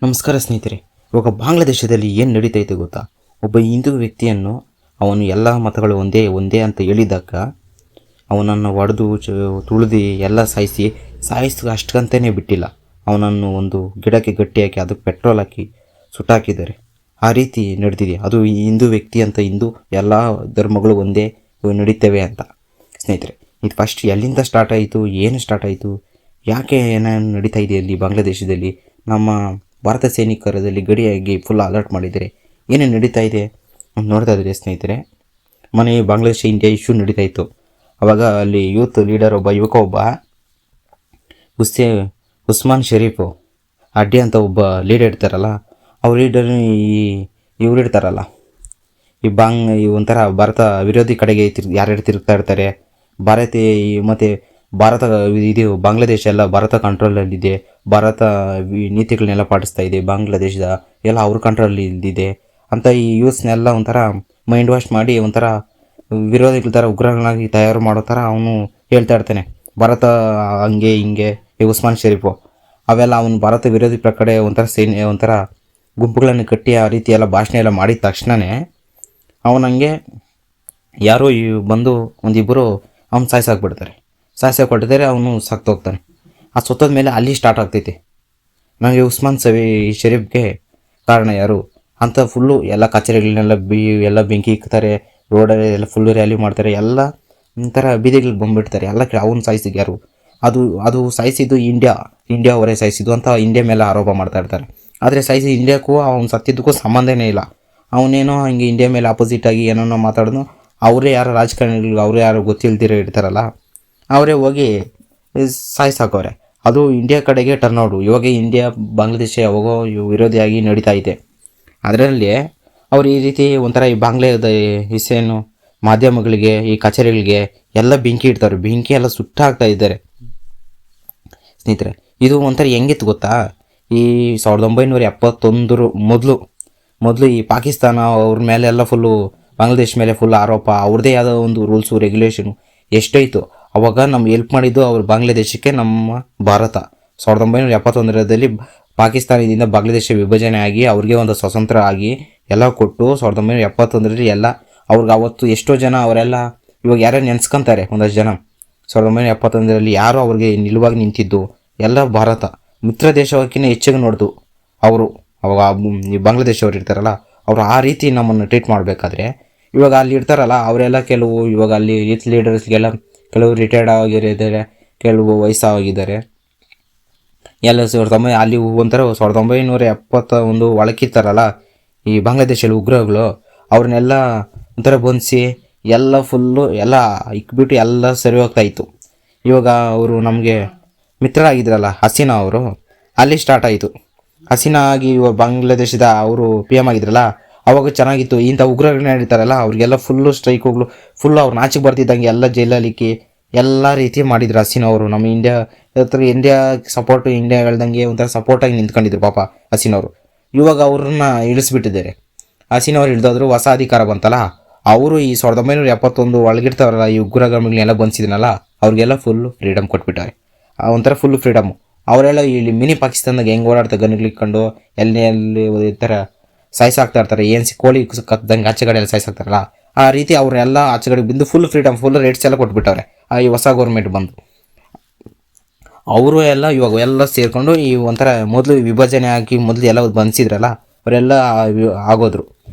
ನಮಸ್ಕಾರ ಸ್ನೇಹಿತರೆ. ಇವಾಗ ಬಾಂಗ್ಲಾದೇಶದಲ್ಲಿ ಏನು ನಡೀತೈತೆ ಗೊತ್ತಾ? ಒಬ್ಬ ಹಿಂದೂ ವ್ಯಕ್ತಿಯನ್ನು ಅವನು ಎಲ್ಲ ಮತಗಳು ಒಂದೇ ಒಂದೇ ಅಂತ ಹೇಳಿದಾಗ ಅವನನ್ನು ಹೊಡೆದು ತುಳಿದು ಎಲ್ಲ ಸಾಯಿಸಿ ಅಷ್ಟಕ್ಕಂತಲೇ ಬಿಟ್ಟಿಲ್ಲ. ಅವನನ್ನು ಒಂದು ಗಿಡಕ್ಕೆ ಗಟ್ಟಿ ಹಾಕಿ ಅದಕ್ಕೆ ಪೆಟ್ರೋಲ್ ಹಾಕಿ ಸುಟ್ಟಾಕಿದ್ದಾರೆ. ಆ ರೀತಿ ನಡೆದಿದೆ. ಅದು ಈ ಹಿಂದೂ ವ್ಯಕ್ತಿ ಅಂತ ಹಿಂದೂ ಎಲ್ಲ ಧರ್ಮಗಳು ಒಂದೇ ನಡೀತವೆ ಅಂತ. ಸ್ನೇಹಿತರೆ, ಇದು ಫಸ್ಟ್ ಎಲ್ಲಿಂದ ಸ್ಟಾರ್ಟ್ ಆಯಿತು, ಏನು ಸ್ಟಾರ್ಟ್ ಆಯಿತು, ಯಾಕೆ ಏನೇನು ನಡೀತಾ ಇದೆ ಅಲ್ಲಿ ಬಾಂಗ್ಲಾದೇಶದಲ್ಲಿ? ನಮ್ಮ ಭಾರತ ಸೈನಿಕರಲ್ಲಿ ಗಡಿಯಾಗಿ ಫುಲ್ ಅಲರ್ಟ್ ಮಾಡಿದರೆ ಏನೇನು ನಡೀತಾ ಇದೆ ನೋಡ್ತಾ ಇದ್ರಿ ಸ್ನೇಹಿತರೆ. ಮನೆ ಬಾಂಗ್ಲಾದೇಶ ಇಂಡಿಯಾ ಇಶ್ಯೂ ನಡೀತಾ ಇತ್ತು. ಆವಾಗ ಅಲ್ಲಿ ಯೂತ್ ಲೀಡರ್ ಯುವಕ ಉಸ್ಮಾನ್ ಶರೀಫು ಅಡ್ಡಿ ಅಂತ ಒಬ್ಬ ಲೀಡರ್ ಇರ್ತಾರಲ್ಲ, ಅವ್ರ ಲೀಡರ್ ಇವ್ರು ಇರ್ತಾರಲ್ಲ, ಈ ಒಂಥರ ಭಾರತ ವಿರೋಧಿ ಕಡೆಗೆ ಯಾರ್ಯಾರು ತಿರುಗ್ತಾ ಇರ್ತಾರೆ. ಮತ್ತು ಭಾರತ ಇದು ಬಾಂಗ್ಲಾದೇಶ ಎಲ್ಲ ಭಾರತ ಕಂಟ್ರೋಲಲ್ಲಿದೆ. ಭಾರತ ನೀತಿಗಳನ್ನೆಲ್ಲ ಪಾಟಿಸ್ತಾ ಇದೆ. ಬಾಂಗ್ಲಾದೇಶದ ಎಲ್ಲ ಅವ್ರ ಕಂಟ್ರೋಲಲ್ಲಿ ಇದ್ದಿದೆ ಅಂತ ಈ ಯೂಸ್ನೆಲ್ಲ ಒಂಥರ ಮೈಂಡ್ ವಾಶ್ ಮಾಡಿ ಒಂಥರ ವಿರೋಧಿಗಳ ಥರ ಉಗ್ರಗಳಾಗಿ ತಯಾರು ಮಾಡೋ ಥರ ಅವನು ಹೇಳ್ತಾ ಇರ್ತಾನೆ. ಭಾರತ ಹಂಗೆ ಹಿಂಗೆ. ಈ ಉಸ್ಮಾನ್ ಶರೀಫು ಅವೆಲ್ಲ ಅವನು ಭಾರತ ವಿರೋಧಿ ಕಡೆ ಒಂಥರ ಗುಂಪುಗಳನ್ನು ಕಟ್ಟಿ ಆ ರೀತಿ ಎಲ್ಲ ಭಾಷಣ ಎಲ್ಲ ಮಾಡಿದ ತಕ್ಷಣವೇ ಅವನಂಗೆ ಯಾರೋ ಬಂದು ಒಂದಿಬ್ಬರು ಅವ್ನು ಸಾಯಿಸಾಕ್ಬಿಡ್ತಾರೆ. ಕೊಟ್ಟಿದ್ದಾರೆ. ಅವನು ಸತ್ತೋಗ್ತಾನೆ. ಆ ಸತ್ತೋದ ಮೇಲೆ ಅಲ್ಲಿ ಸ್ಟಾರ್ಟ್ ಆಗ್ತೈತಿ. ನನಗೆ ಉಸ್ಮಾನ್ ಶರೀಫ್ಗೆ ಕಾರಣ ಯಾರು ಅಂತ ಫುಲ್ಲು ಎಲ್ಲ ಕಚೇರಿಗಳನ್ನೆಲ್ಲ ಎಲ್ಲ ಬೆಂಕಿ ಇಕ್ತಾರೆ. ರೋಡಲ್ಲಿ ಎಲ್ಲ ಫುಲ್ಲು ರ್ಯಾಲಿ ಮಾಡ್ತಾರೆ. ಎಲ್ಲ ಒಂಥರ ಬೀದಿಗಳಿಗೆ ಬಂದುಬಿಡ್ತಾರೆ. ಎಲ್ಲ ಅವನು ಸಾಯಿಸಿದ್ದು ಯಾರು? ಅದು ಸಾಯಿಸಿದ್ದು ಇಂಡಿಯಾ ಅವರೇ ಸಾಯಿಸಿದ್ದು ಅಂತ ಇಂಡಿಯಾ ಮೇಲೆ ಆರೋಪ ಮಾಡ್ತಾ ಇರ್ತಾರೆ. ಆದರೆ ಸಾಯಿಸಿ ಇಂಡಿಯಾಕ್ಕೂ ಅವ್ನು ಸತ್ತಿದ್ದಕ್ಕೂ ಸಂಬಂಧನೇ ಇಲ್ಲ. ಅವನೇನೋ ಹಿಂಗೆ ಇಂಡಿಯಾ ಮೇಲೆ ಆಪೋಸಿಟಾಗಿ ಏನೋ ಮಾತಾಡೋದು. ಅವರೇ ಯಾರೋ ರಾಜಕಾರಣಿಗಳು, ಅವರೇ ಯಾರೋ ಗೊತ್ತಿಲ್ದಿರೋ ಇರ್ತಾರಲ್ಲ, ಅವರೇ ಹೋಗಿ ಸಾಯಿಸಾಕವ್ರೆ. ಅದು ಇಂಡಿಯಾ ಕಡೆಗೆ ಟರ್ನ್ಔಟು. ಇವಾಗ ಇಂಡಿಯಾ ಬಾಂಗ್ಲಾದೇಶ ಯಾವಾಗೋ ವಿರೋಧಿಯಾಗಿ ನಡೀತಾ ಇದೆ. ಅದರಲ್ಲಿ ಅವರು ಈ ರೀತಿ ಒಂಥರ ಈ ಬಾಂಗ್ಲಾದ ವಿಷಯನು ಮಾಧ್ಯಮಗಳಿಗೆ, ಈ ಕಚೇರಿಗಳಿಗೆ ಎಲ್ಲ ಬೆಂಕಿ ಇಡ್ತಾರೆ. ಬೆಂಕಿ ಎಲ್ಲ ಸುಟ್ಟಾಗ್ತಾ ಇದ್ದಾರೆ ಸ್ನೇಹಿತರೆ. ಇದು ಒಂಥರ ಹೆಂಗಿತ್ತು ಗೊತ್ತಾ? ಈ 1971 ಮೊದಲು ಈ ಪಾಕಿಸ್ತಾನ ಅವ್ರ ಮೇಲೆ ಎಲ್ಲ ಫುಲ್ಲು ಬಾಂಗ್ಲಾದೇಶ ಮೇಲೆ ಫುಲ್ ಆರೋಪ, ಅವ್ರದ್ದೇ ಯಾವುದೋ ಒಂದು ರೂಲ್ಸು ರೆಗ್ಯುಲೇಷನು ಎಷ್ಟೈತು. ಅವಾಗ ನಮ್ಗೆ ಹೆಲ್ಪ್ ಮಾಡಿದ್ದು ಅವ್ರು ಬಾಂಗ್ಲಾದೇಶಕ್ಕೆ ನಮ್ಮ ಭಾರತ 1971ರಲ್ಲಿ ಪಾಕಿಸ್ತಾನದಿಂದ ಬಾಂಗ್ಲಾದೇಶ ವಿಭಜನೆ ಆಗಿ ಅವ್ರಿಗೆ ಒಂದು ಸ್ವತಂತ್ರ ಆಗಿ ಎಲ್ಲ ಕೊಟ್ಟು 1971ರಲ್ಲಿ ಎಲ್ಲ ಅವ್ರಿಗೆ ಅವತ್ತು ಎಷ್ಟೋ ಜನ ಅವರೆಲ್ಲ ಇವಾಗ ಯಾರ್ಯಾರು ನೆನೆಸ್ಕೊಂತಾರೆ ಒಂದಷ್ಟು ಜನ 1971ರಲ್ಲಿ ಯಾರು ಅವ್ರಿಗೆ ನಿಲುವಾಗಿ ನಿಂತಿದ್ದು ಎಲ್ಲ ಭಾರತ ಮಿತ್ರ ದೇಶಕ್ಕಿಂತ ಹೆಚ್ಚಿಗೆ ನೋಡ್ದು ಅವರು. ಅವಾಗ ಈ ಬಾಂಗ್ಲಾದೇಶವ್ರು ಇರ್ತಾರಲ್ಲ, ಅವರು ಆ ರೀತಿ ನಮ್ಮನ್ನು ಟ್ರೀಟ್ ಮಾಡಬೇಕಾದ್ರೆ ಇವಾಗ ಅಲ್ಲಿ ಇರ್ತಾರಲ್ಲ ಅವರೆಲ್ಲ ಕೆಲವು ಇವಾಗ ಅಲ್ಲಿ ಯೂತ್ ಲೀಡರ್ಸ್ಗೆಲ್ಲ ಕೆಲವು ರಿಟೈರ್ಡ್ ಆಗಿದ್ದಾರೆ, ಕೆಲವು ವಯಸ್ಸಾಗಿದ್ದಾರೆ. ಎಲ್ಲ ಅಲ್ಲಿ ಒಂಥರ 1971 ಒಳಕಿರ್ತಾರಲ್ಲ ಈ ಬಾಂಗ್ಲಾದೇಶಲ್ಲಿ ಉಗ್ರಗಳು, ಅವ್ರನ್ನೆಲ್ಲ ಒಂಥರ ಬಂಧಿಸಿ ಎಲ್ಲ ಫುಲ್ಲು ಎಲ್ಲ ಇಕ್ಬಿಟ್ಟು ಎಲ್ಲ ಸರಿ ಹೋಗ್ತಾಯಿತ್ತು. ಇವಾಗ ಅವರು ನಮಗೆ ಮಿತ್ರರಾಗಿದ್ರಲ್ಲ ಹಸೀನಾ ಅವರು, ಅಲ್ಲಿ ಸ್ಟಾರ್ಟ್ ಆಯಿತು. ಹಸೀನಾ ಆಗಿ ಇವಾಗ ಬಾಂಗ್ಲಾದೇಶದ ಅವರು PM ಆಗಿದ್ರಲ್ಲ, ಅವಾಗ ಚೆನ್ನಾಗಿತ್ತು. ಇಂಥ ಉಗ್ರಗಳನ್ನ ನಡೀತಾರಲ್ಲ ಅವ್ರಿಗೆಲ್ಲ ಫುಲ್ಲು ಸ್ಟ್ರೈಕ್ಗಳು ಫುಲ್ಲು ಅವ್ರು ನಾಚಿಗೆ ಬರ್ತಿದ್ದಂಗೆ ಎಲ್ಲ ಜೈಲಲ್ಲಿಕ್ಕಿ ಎಲ್ಲ ರೀತಿ ಮಾಡಿದ್ರು ಹಸೀನಾ ಅವರು. ನಮ್ಮ ಇಂಡಿಯಾ ಸಪೋರ್ಟು ಇಂಡಿಯಾ ಹೇಳ್ದಂಗೆ ಒಂಥರ ಸಪೋರ್ಟಾಗಿ ನಿಂತ್ಕೊಂಡಿದ್ರು ಪಾಪ ಹಸೀನವರು. ಇವಾಗ ಅವ್ರನ್ನ ಇಳಿಸ್ಬಿಟ್ಟಿದ್ದಾರೆ. ಹಸೀನವ್ರು ಇಳಿದೋದ್ರು, ಹೊಸ ಅಧಿಕಾರ ಬಂತಲ್ಲ, ಅವರು ಈ 1971 ಒಳಗಿರ್ತಾರಲ್ಲ ಈ ಉಗ್ರಗಾಮಿಗಳನ್ನೆಲ್ಲ ಬಂಧಿಸಿದ್ನಲ್ಲ ಅವ್ರಿಗೆಲ್ಲ ಫುಲ್ಲು ಫ್ರೀಡಮ್ ಕೊಟ್ಬಿಟ್ಟಾರೆ. ಒಂಥರ ಫುಲ್ಲು ಫ್ರೀಡಮು. ಅವರೆಲ್ಲ ಇಲ್ಲಿ ಮಿನಿ ಪಾಕಿಸ್ತಾನದಾಗ ಹೆಂಗೆ ಓಡಾಡ್ತಾರೆ ಗನ್ಗಳಿಕ್ಕೊಂಡು ಎಲ್ಲಿ ಈ ಥರ ಸಾಯಿಸಾಕ್ತಾ ಇರ್ತಾರೆ. ಕೋಳಿ ಕತ್ತದಂಗೆ ಆಚೆಗಡೆ ಎಲ್ಲ ಸಾಯಿಸಾಕ್ತಾರಲ್ಲ ಆ ರೀತಿ ಅವ್ರನ್ನೆಲ್ಲ ಆಚೆಗಡೆ ಬಿದ್ದು ಫುಲ್ ಫ್ರೀಡಮ್ ಫುಲ್ ರೇಟ್ಸ್ ಎಲ್ಲ ಕೊಟ್ಬಿಟ್ಟವ್ರೆ ಈ ಹೊಸ ಗೌರ್ಮೆಂಟ್ ಬಂದು. ಅವರು ಎಲ್ಲ ಇವಾಗ ಎಲ್ಲ ಸೇರಿಕೊಂಡು ಈ ಒಂಥರ ಮೊದಲು ವಿಭಜನೆ ಆಗಿ ಮೊದಲು ಎಲ್ಲ ಬಂಧಿಸಿದ್ರಲ್ಲ ಅವರೆಲ್ಲ ಆಗೋದ್ರು.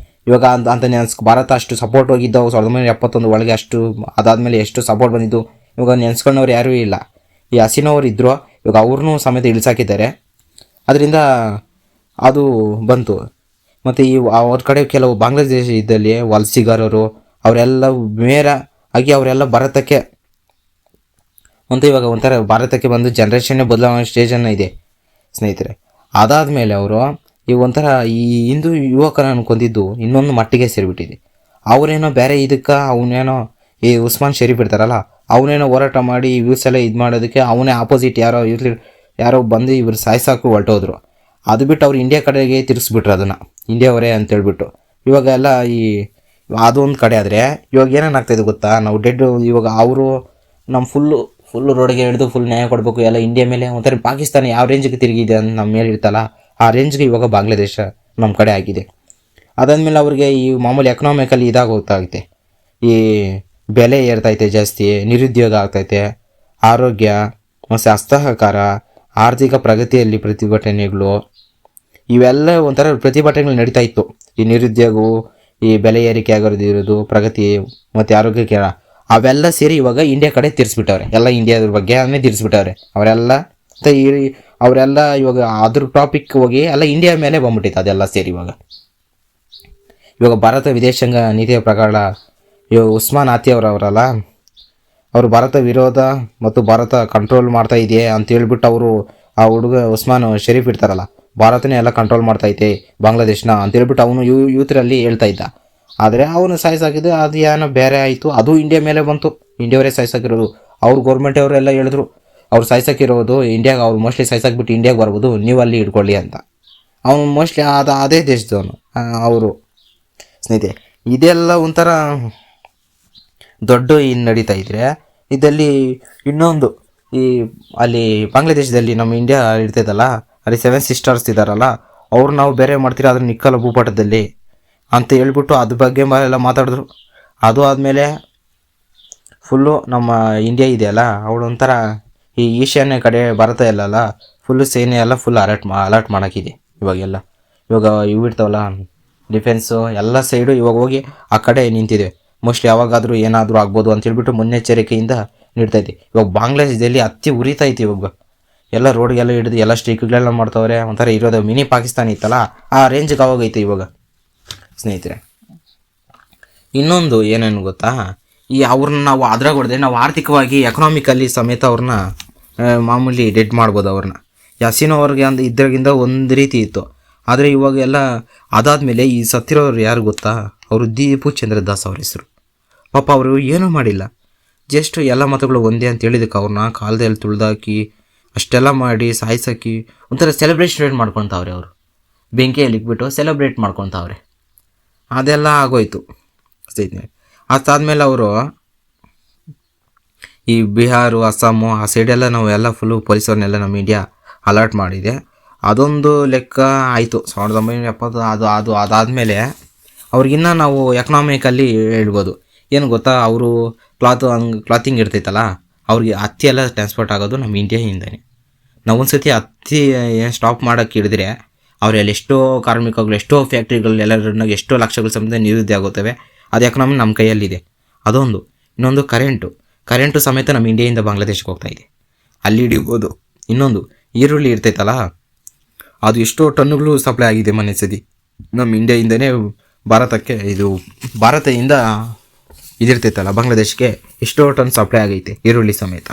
ಇವಾಗ ಅಂತ ಭಾರತ ಅಷ್ಟು ಸಪೋರ್ಟ್ ಹೋಗಿದ್ದವು 1971 ಒಳಗೆ, ಅಷ್ಟು ಅದಾದಮೇಲೆ ಎಷ್ಟು ಸಪೋರ್ಟ್ ಬಂದಿದ್ದು ಇವಾಗ ನೆನೆಸ್ಕೊಂಡವ್ರು ಯಾರೂ ಇಲ್ಲ. ಈ ಹಸೀನವ್ರು ಇದ್ದರು, ಇವಾಗ ಅವ್ರನ್ನೂ ಸಮೇತ ಇಳಿಸಾಕಿದ್ದಾರೆ. ಅದರಿಂದ ಅದು ಬಂತು. ಮತ್ತು ಈ ಅವ್ರ ಕಡೆ ಕೆಲವು ಬಾಂಗ್ಲಾದೇಶ ಇದ್ದಲ್ಲಿ ವಲಸಿಗರರು ಅವರೆಲ್ಲ ಮೇರ ಆಗಿ ಅವರೆಲ್ಲ ಭಾರತಕ್ಕೆ ಇವಾಗ ಒಂಥರ ಭಾರತಕ್ಕೆ ಬಂದು ಜನ್ರೇಷನ್ನೇ ಬದಲಾವಣೆ ಸ್ಟೇಜನ್ನು ಇದೆ ಸ್ನೇಹಿತರೆ. ಅದಾದಮೇಲೆ ಅವರು ಈ ಒಂಥರ ಈ ಹಿಂದೂ ಯುವಕರನ್ನು ಕೊಂದಿದ್ದು ಇನ್ನೊಂದು ಮಟ್ಟಿಗೆ ಸೇರಿಬಿಟ್ಟಿದೆ. ಅವರೇನೋ ಬೇರೆ ಇದಕ್ಕೆ ಅವನೇನೋ ಈ ಉಸ್ಮಾನ್ ಶರೀಫ್ ಇರ್ತಾರಲ್ಲ ಅವನೇನೋ ಹೋರಾಟ ಮಾಡಿ ವ್ಯೂಸ್ ಎಲ್ಲ ಇದು ಮಾಡೋದಕ್ಕೆ ಅವನೇ ಆಪೋಸಿಟ್ ಯಾರೋ ಬಂದು ಇವರು ಸಾಯಿಸಾಕು ಹೊರಟೋದ್ರು. ಅದು ಬಿಟ್ಟು ಅವ್ರು ಇಂಡಿಯಾ ಕಡೆಗೆ ತಿರ್ಗಿಸ್ಬಿಟ್ರು ಅದನ್ನು, ಇಂಡಿಯಾವರೇ ಅಂತೇಳ್ಬಿಟ್ಟು. ಇವಾಗ ಎಲ್ಲ ಅದೊಂದು ಕಡೆ. ಆದರೆ ಇವಾಗ ಏನೇನಾಗ್ತಾಯಿದೆ ಗೊತ್ತಾ? ನಾವು ಇವಾಗ ಅವರು ನಮ್ಮ ಫುಲ್ಲು ರೋಡಿಗೆ ಹಿಡಿದು ಫುಲ್ ನ್ಯಾಯ ಕೊಡಬೇಕು ಎಲ್ಲ ಇಂಡಿಯಾ ಮೇಲೆ. ಒಂಥರ ಪಾಕಿಸ್ತಾನ ಯಾವ ರೇಂಜಿಗೆ ತಿರುಗಿದೆ ಅಂತ ನಮ್ಮ ಮೇಲೆ ಇರ್ತಲ್ಲ ಆ ರೇಂಜ್ಗೆ ಇವಾಗ ಬಾಂಗ್ಲಾದೇಶ ನಮ್ಮ ಕಡೆ ಆಗಿದೆ. ಅದಾದಮೇಲೆ ಅವ್ರಿಗೆ ಈ ಮಾಮೂಲಿ ಎಕನಾಮಿಕಲಿ ಹೋಗ್ತಾಗೈತೆ, ಈ ಬೆಲೆ ಏರ್ತೈತೆ ಜಾಸ್ತಿ, ನಿರುದ್ಯೋಗ ಆಗ್ತೈತೆ, ಆರೋಗ್ಯ ಮತ್ತು ಅಸಹಕಾರ, ಆರ್ಥಿಕ ಪ್ರಗತಿಯಲ್ಲಿ ಪ್ರತಿಭಟನೆಗಳು, ಇವೆಲ್ಲ ಒಂಥರ ಪ್ರತಿಭಟನೆಗಳು ನಡೀತಾ ಇತ್ತು. ಈ ನಿರುದ್ಯೋಗವು, ಈ ಬೆಲೆ ಏರಿಕೆ ಆಗೋದಿರೋದು, ಪ್ರಗತಿ ಮತ್ತು ಆರೋಗ್ಯಕ್ಕೆ ಅವೆಲ್ಲ ಸೇರಿ ಇವಾಗ ಇಂಡಿಯಾ ಕಡೆ ತಿರ್ಸ್ಬಿಟ್ಟವ್ರೆ. ಎಲ್ಲ ಇಂಡಿಯಾದ ಬಗ್ಗೆ ತಿರ್ಸ್ಬಿಟ್ಟವ್ರೆ ಅವರೆಲ್ಲ ಇವಾಗ ಅದ್ರ ಟಾಪಿಕ್ ಹೋಗಿ ಎಲ್ಲ ಇಂಡಿಯಾ ಮೇಲೆ ಬಂದ್ಬಿಟ್ಟಿತ್ತು ಅದೆಲ್ಲ ಸೇರಿ. ಇವಾಗ ಭಾರತ ವಿದೇಶಾಂಗ ನೀತಿಯ ಪ್ರಕಾರ ಇವಾಗ ಉಸ್ಮಾನ್ ಆತಿ ಅವರಲ್ಲ, ಅವರು ಭಾರತ ವಿರೋಧ ಮತ್ತು ಭಾರತ ಕಂಟ್ರೋಲ್ ಮಾಡ್ತಾ ಇದೆ ಅಂತ ಹೇಳ್ಬಿಟ್ಟು ಅವರು ಆ ಹುಡುಗ ಉಸ್ಮಾನ್ ಶರೀಫ್ ಇರ್ತಾರಲ್ಲ, ಭಾರತನೇ ಎಲ್ಲ ಕಂಟ್ರೋಲ್ ಮಾಡ್ತೈತೆ ಬಾಂಗ್ಲಾದೇಶನ ಅಂತ ಹೇಳ್ಬಿಟ್ಟು ಅವನು ಯೂತ್ರಲ್ಲಿ ಹೇಳ್ತಾ ಇದ್ದ. ಆದರೆ ಅವನು ಸಾಯಿಸಾಕಿದ್ದು ಅದು ಏನೋ ಬೇರೆ ಆಯಿತು, ಅದು ಇಂಡಿಯಾ ಮೇಲೆ ಬಂತು. ಇಂಡಿಯಾವರೇ ಸಾಯಿಸಾಕಿರೋದು, ಅವ್ರು ಗೌರ್ಮೆಂಟ್ ಅವರೆಲ್ಲ ಹೇಳಿದ್ರು ಅವ್ರು ಸಾಯಿಸಾಕಿರೋದು ಇಂಡಿಯಾಗೆ, ಅವ್ರು ಮೋಸ್ಟ್ಲಿ ಸಾಯಿಸಾಕ್ಬಿಟ್ಟು ಇಂಡಿಯಾಗೆ ಬರ್ಬೋದು, ನೀವು ಅಲ್ಲಿ ಇಟ್ಕೊಳ್ಳಿ ಅಂತ. ಅವನು ಮೋಸ್ಟ್ಲಿ ಅದೇ ದೇಶದವನು ಅವರು. ಸ್ನೇಹಿತರೆ, ಇದೆಲ್ಲ ಒಂಥರ ದೊಡ್ಡ ಇನ್ನು ನಡೀತಾ ಇದ್ರೆ, ಇದರಲ್ಲಿ ಇನ್ನೊಂದು ಈ ಅಲ್ಲಿ ಬಾಂಗ್ಲಾದೇಶದಲ್ಲಿ ನಮ್ಮ ಇಂಡಿಯಾ ಇರ್ತೈತಲ್ಲ, ಅಲ್ಲಿ 7 ಸಿಸ್ಟರ್ಸ್ ಇದ್ದಾರಲ್ಲ, ಅವ್ರು ನಾವು ಬೇರೆ ಮಾಡ್ತೀರಾ ಅದ್ರ ನಿಕ್ಕಲ ಭೂಪಟದಲ್ಲಿ ಅಂತ ಹೇಳ್ಬಿಟ್ಟು ಅದ್ರ ಬಗ್ಗೆ ಎಲ್ಲ ಮಾತಾಡಿದ್ರು. ಅದು ಆದಮೇಲೆ ಫುಲ್ಲು ನಮ್ಮ ಇಂಡಿಯಾ ಇದೆಯಲ್ಲ, ಅವಳು ಒಂಥರ ಈ ಈಶಾನ್ಯ ಕಡೆ ಭಾರತ ಎಲ್ಲಲ್ಲ ಫುಲ್ಲು ಸೇನೆ ಎಲ್ಲ ಫುಲ್ ಅಲರ್ಟ್ ಮಾಡೋಕ್ಕಿದೆ ಇವಾಗ ಇವು ಇರ್ತಾವಲ್ಲ ಡಿಫೆನ್ಸು ಎಲ್ಲ ಸೈಡು ಇವಾಗ ಹೋಗಿ ಆ ಕಡೆ ನಿಂತಿದೆ. ಮೋಸ್ಟ್ಲಿ ಯಾವಾಗಾದರೂ ಏನಾದರೂ ಆಗ್ಬೋದು ಅಂತ ಹೇಳ್ಬಿಟ್ಟು ಮುನ್ನೆಚ್ಚರಿಕೆಯಿಂದ ನೀಡ್ತೈತಿ. ಇವಾಗ ಬಾಂಗ್ಲಾದೇಶದಲ್ಲಿ ಅತಿ ಉರಿತೈತಿ ಇವಾಗ, ಎಲ್ಲ ರೋಡ್ಗೆಲ್ಲ ಹಿಡಿದು ಎಲ್ಲ ಸ್ಟ್ರೈಕ್ಗಳೆಲ್ಲ ಮಾಡ್ತಾವ್ರೆ. ಒಂಥರ ಇರೋದು ಮಿನಿ ಪಾಕಿಸ್ತಾನ ಇತ್ತಲ್ಲ ಆ ರೇಂಜ್ಗೆ ಆಗೋಗೈತೆ ಇವಾಗ. ಸ್ನೇಹಿತರೆ, ಇನ್ನೊಂದು ಏನೇನು ಗೊತ್ತಾ, ಈ ಅವ್ರನ್ನ ನಾವು ಅದ್ರಾಗ ಹೊಡೆದ್ರೆ ನಾವು ಆರ್ಥಿಕವಾಗಿ ಎಕನಾಮಿಕಲ್ಲಿ ಸಮೇತ ಅವ್ರನ್ನ ಮಾಮೂಲಿ ಡೆಡ್ ಮಾಡ್ಬೋದು ಅವ್ರನ್ನ. ಯಾಸೀನ್ ಅವ್ರಿಗೆ ಇದ್ರಾಗಿಂದ ಒಂದು ರೀತಿ ಇತ್ತು. ಆದರೆ ಇವಾಗ ಎಲ್ಲ ಅದಾದಮೇಲೆ ಈ ಸತ್ತಿರೋರು ಯಾರು ಗೊತ್ತಾ, ಅವರು ದೀಪು ಚಂದ್ರದಾಸ್ ಅವ್ರ ಹೆಸರು. ಪಾಪ ಅವರು ಏನೂ ಮಾಡಿಲ್ಲ, ಜಸ್ಟ್ ಎಲ್ಲ ಮತಗಳು ಒಂದೇ ಅಂತ ಹೇಳಿದಕ್ಕೆ ಅವ್ರನ್ನ ಕಾಲದಲ್ಲಿ ತುಳಿದಾಕಿ ಅಷ್ಟೆಲ್ಲ ಮಾಡಿ ಸಾಯಿಸಾಕಿ ಒಂಥರ ಸೆಲೆಬ್ರೇಷನ್ ಮಾಡ್ಕೊತಾವ್ರೆ. ಅವರು ಬೆಂಕಿಯಲ್ಲಿ ಇಕ್ಬಿಟ್ಟು ಸೆಲೆಬ್ರೇಟ್ ಮಾಡ್ಕೊತಾವ್ರೆ. ಅದೆಲ್ಲ ಆಗೋಯ್ತು ಸ್ನೇಹಿತರೆ. ಅದಾದಮೇಲೆ ಅವರು ಈ ಬಿಹಾರು, ಅಸ್ಸಾಮು ಆ ಸೈಡೆಲ್ಲ ನಾವು ಎಲ್ಲ ಫುಲ್ಲು ಪೊಲೀಸವ್ರನ್ನೆಲ್ಲ ನಮ್ಮ ಇಂಡಿಯಾ ಅಲರ್ಟ್ ಮಾಡಿದೆ. ಅದೊಂದು ಲೆಕ್ಕ ಆಯಿತು 1970. ಅದಾದಮೇಲೆ ಅವ್ರಿಗಿನ್ನ ನಾವು ಎಕನಾಮಿಕಲ್ಲಿ ಹೇಳ್ಬೋದು. ಏನು ಗೊತ್ತಾ, ಅವರು ಕ್ಲಾತಿಂಗ್ ಇರ್ತೈತಲ್ಲ, ಅವ್ರಿಗೆ ಹತ್ತಿ ಎಲ್ಲ ಟ್ರಾನ್ಸ್ಪೋರ್ಟ್ ಆಗೋದು ನಮ್ಮ ಇಂಡಿಯಾಯಿಂದನೇ. ನಾವು ಒಂದು ಸತಿ ಹತ್ತಿ ಸ್ಟಾಪ್ ಮಾಡೋಕ್ಕೆ ಹಿಡಿದ್ರೆ ಅವರೆಲ್ಲ ಎಷ್ಟೋ ಕಾರ್ಮಿಕಗಳು, ಎಷ್ಟೋ ಫ್ಯಾಕ್ಟ್ರಿಗಳು ಎಲ್ಲರನ್ನ ಎಷ್ಟೋ ಲಕ್ಷಗಳು ಸಮೇತ ನಿರುದ್ಯೋಗ ಆಗುತ್ತವೆ. ಅದು ಎಕನಾಮಿ ನಮ್ಮ ಕೈಯಲ್ಲಿದೆ. ಅದೊಂದು. ಇನ್ನೊಂದು ಕರೆಂಟು ಸಮೇತ ನಮ್ಮ ಇಂಡಿಯಾದಿಂದ ಬಾಂಗ್ಲಾದೇಶಕ್ಕೆ ಹೋಗ್ತಾ ಇದೆ, ಅಲ್ಲಿ ಹಿಡಿಬೋದು. ಇನ್ನೊಂದು ಈರುಳ್ಳಿ ಇರ್ತೈತಲ್ಲ, ಅದು ಎಷ್ಟೋ ಟನ್ನುಗಳು ಸಪ್ಲೈ ಆಗಿದೆ ಮೊನ್ನೆ ಸತಿ ನಮ್ಮ ಇಂಡಿಯಾಯಿಂದನೇ ಭಾರತಕ್ಕೆ. ಭಾರತದಿಂದ ಇದಿರ್ತೈತಲ್ಲ ಬಾಂಗ್ಲಾದೇಶಕ್ಕೆ ಎಷ್ಟೋ ಟನ್ ಸಪ್ಲೈ ಆಗೈತೆ ಈರುಳ್ಳಿ ಸಮೇತ.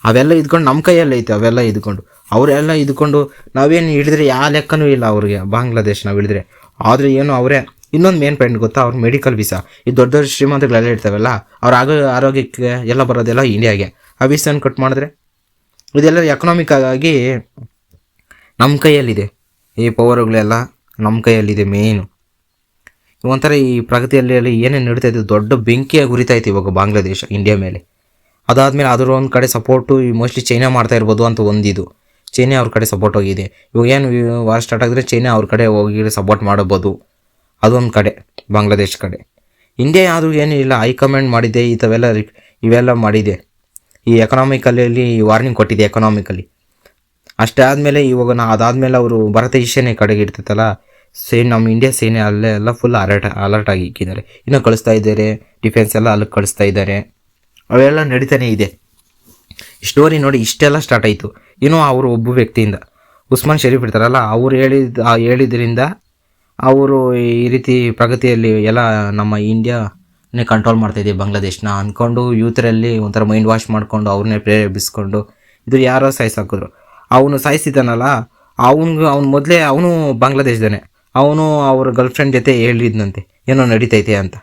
ಅವೆಲ್ಲ ಇದ್ಕೊಂಡು ನಮ್ಮ ಕೈಯಲ್ಲೇ ಐತೆ. ಅವೆಲ್ಲ ಇದ್ಕೊಂಡು ಅವರೆಲ್ಲ ಇದ್ಕೊಂಡು ನಾವೇನು ಹಿಡಿದ್ರೆ ಯಾವ ಲೆಕ್ಕನೂ ಇಲ್ಲ ಅವ್ರಿಗೆ ಬಾಂಗ್ಲಾದೇಶ ನಾವು ಹಿಡಿದ್ರೆ. ಆದರೆ ಏನು ಅವರೇ ಇನ್ನೊಂದು ಮೇನ್ ಪಾಯಿಂಟ್ ಗೊತ್ತಾ, ಅವ್ರ ಮೆಡಿಕಲ್ ವೀಸಾ. ಈ ದೊಡ್ಡ ದೊಡ್ಡ ಶ್ರೀಮಂತಗಳೆಲ್ಲ ಇರ್ತಾವಲ್ಲ, ಅವ್ರ ಆರೋಗ್ಯಕ್ಕೆ ಎಲ್ಲ ಬರೋದೆಲ್ಲ ಇಂಡಿಯಾಗೆ. ಆ ವೀಸಾನ ಕಟ್ ಮಾಡಿದ್ರೆ ಇದೆಲ್ಲ ಎಕನಾಮಿಕ್ ಆಗಿ ನಮ್ಮ ಕೈಯಲ್ಲಿದೆ. ಈ ಪವರ್ಗಳೆಲ್ಲ ನಮ್ಮ ಕೈಯಲ್ಲಿದೆ ಮೇಯ್ನು. ಒಂಥರ ಈ ಪ್ರಗತಿಯಲ್ಲಿ ಏನೇನು ನಡೀತಾಯಿದೆ, ದೊಡ್ಡ ಬೆಂಕಿಯಾಗಿ ಉರಿತಾಯಿತ್ತು ಇವಾಗ ಬಾಂಗ್ಲಾದೇಶ ಇಂಡಿಯಾ ಮೇಲೆ. ಅದಾದಮೇಲೆ ಅದರ ಒಂದು ಕಡೆ ಸಪೋರ್ಟು ಮೋಸ್ಟ್ಲಿ ಚೈನಾ ಮಾಡ್ತಾ ಇರ್ಬೋದು ಅಂತ ಒಂದಿದು. ಚೈನಾ ಅವ್ರ ಕಡೆ ಸಪೋರ್ಟ್ ಹೋಗಿದೆ. ಇವಾಗ ಏನು ವಾರ್ ಸ್ಟಾರ್ಟ್ ಆಗಿದ್ರೆ ಚೈನಾ ಅವ್ರ ಕಡೆ ಹೋಗಿ ಸಪೋರ್ಟ್ ಮಾಡಬಹುದು. ಅದೊಂದು ಕಡೆ ಬಾಂಗ್ಲಾದೇಶ ಕಡೆ. ಇಂಡಿಯಾ ಆದರೂ ಏನಿಲ್ಲ, ಹೈಕಮಾಂಡ್ ಮಾಡಿದೆ, ಇವೆಲ್ಲ ಮಾಡಿದೆ. ಈ ಎಕನಾಮಿಕಲ್ಲಿ ವಾರ್ನಿಂಗ್ ಕೊಟ್ಟಿದೆ ಎಕನಾಮಿಕಲಿ. ಅಷ್ಟೇ ಆದಮೇಲೆ ಇವಾಗ ಅದಾದಮೇಲೆ ಅವರು ಭಾರತ ಈಶಾನ್ಯ ಕಡೆಗೆ ಇರ್ತೈತಲ್ಲ ನಮ್ಮ ಇಂಡಿಯಾ ಸೇನೆ ಅಲ್ಲೆಲ್ಲ ಫುಲ್ ಅಲರ್ಟ್ ಆಗಿ ಇಕ್ಕಿದ್ದಾರೆ. ಇನ್ನೂ ಕಳಿಸ್ತಾ ಇದ್ದಾರೆ, ಡಿಫೆನ್ಸ್ ಎಲ್ಲ ಅಲ್ಲಿಗೆ ಕಳಿಸ್ತಾ ಇದ್ದಾರೆ. ಅವೆಲ್ಲ ನಡೀತಾನೆ ಇದೆ. ಸ್ಟೋರಿ ನೋಡಿ ಇಷ್ಟೆಲ್ಲ ಸ್ಟಾರ್ಟ್ ಆಯಿತು. ಇನ್ನೂ ಅವರು ಒಬ್ಬ ವ್ಯಕ್ತಿಯಿಂದ, ಉಸ್ಮಾನ್ ಶರೀಫ್ ಇರ್ತಾರಲ್ಲ, ಅವ್ರು ಹೇಳಿದ್ರಿಂದ ಅವರು ಈ ರೀತಿ ಪ್ರಗತಿಯಲ್ಲಿ ಎಲ್ಲ ನಮ್ಮ ಇಂಡಿಯಾನೇ ಕಂಟ್ರೋಲ್ ಮಾಡ್ತಾಯಿದೆ ಬಾಂಗ್ಲಾದೇಶನ ಅಂದ್ಕೊಂಡು ಯೂತ್ರಲ್ಲಿ ಒಂಥರ ಮೈಂಡ್ ವಾಶ್ ಮಾಡಿಕೊಂಡು ಅವ್ರನ್ನೇ ಪ್ರೇರೇಪಿಸ್ಕೊಂಡು ಇದು ಯಾರೋ ಸಾಯಿಸಾಕಿದ್ರು. ಅವನು ಸಾಯಿಸಿದ್ದಾನಲ್ಲ, ಅವ್ನು ಮೊದಲೇ ಅವನು ಬಾಂಗ್ಲಾದೇಶದಾನೆ. ಅವನು ಅವ್ರ ಗರ್ಲ್ ಫ್ರೆಂಡ್ ಜೊತೆ ಹೇಳಿದ್ನಂತೆ ಏನೋ ನಡೀತೈತೆ ಅಂತ.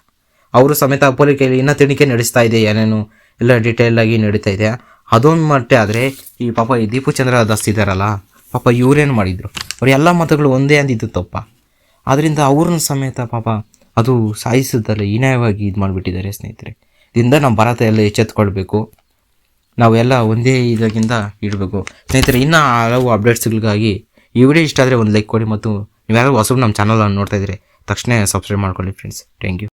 ಅವರು ಸಮೇತ ಪೊಲೀಸಲ್ಲಿ ಇನ್ನೂ ತನಿಖೆ ನಡೆಸ್ತಾ ಇದೆ, ಏನೇನು ಎಲ್ಲ ಡೀಟೇಲಾಗಿ ನಡೀತಾ ಇದೆ. ಅದೊಂದು ಮಟ್ಟೆ. ಆದರೆ ಈ ಪಾಪ ಈ ದೀಪು ಚಂದ್ರದಾಸ್ ಇದ್ದಾರಲ್ಲ, ಪಾಪ ಇವರೇನು ಮಾಡಿದರು, ಅವ್ರು ಎಲ್ಲ ಮತಗಳು ಒಂದೇ ಅಂದಿದ್ದು ತಪ್ಪ. ಆದ್ದರಿಂದ ಅವ್ರನ್ನ ಸಮೇತ ಪಾಪ ಅದು ಸಾಯಿಸಿದ್ದಲ್ಲ ಹೀನಾಯವಾಗಿ ಇದು ಮಾಡಿಬಿಟ್ಟಿದ್ದಾರೆ ಸ್ನೇಹಿತರೆ. ಇದರಿಂದ ನಮ್ಮ ಭಾರತ ಎಲ್ಲ ಎಚ್ಚೆತ್ಕೊಳ್ಬೇಕು, ನಾವೆಲ್ಲ ಒಂದೇ ಇದಾಗಿಂದ ಇಡಬೇಕು ಸ್ನೇಹಿತರೆ. ಇನ್ನೂ ಹಲವು ಅಪ್ಡೇಟ್ಸ್ಗಳಿಗಾಗಿ ಈ ವಿಡಿಯೋ ಇಷ್ಟ ಆದರೆ ಒಂದು ಲೈಕ್ ಕೊಡಿ ಮತ್ತು ನೀವು ಯಾರು ಹೊಸಬರು ನಮ್ಮ ಚಾನಲನ್ನು ನೋಡ್ತಾ ಇದ್ದೀರಿ ತಕ್ಷಣ ಸಬ್ಸ್ಕ್ರೈಬ್ ಮಾಡ್ಕೊಳ್ಳಿ ಫ್ರೆಂಡ್ಸ್. Thank you.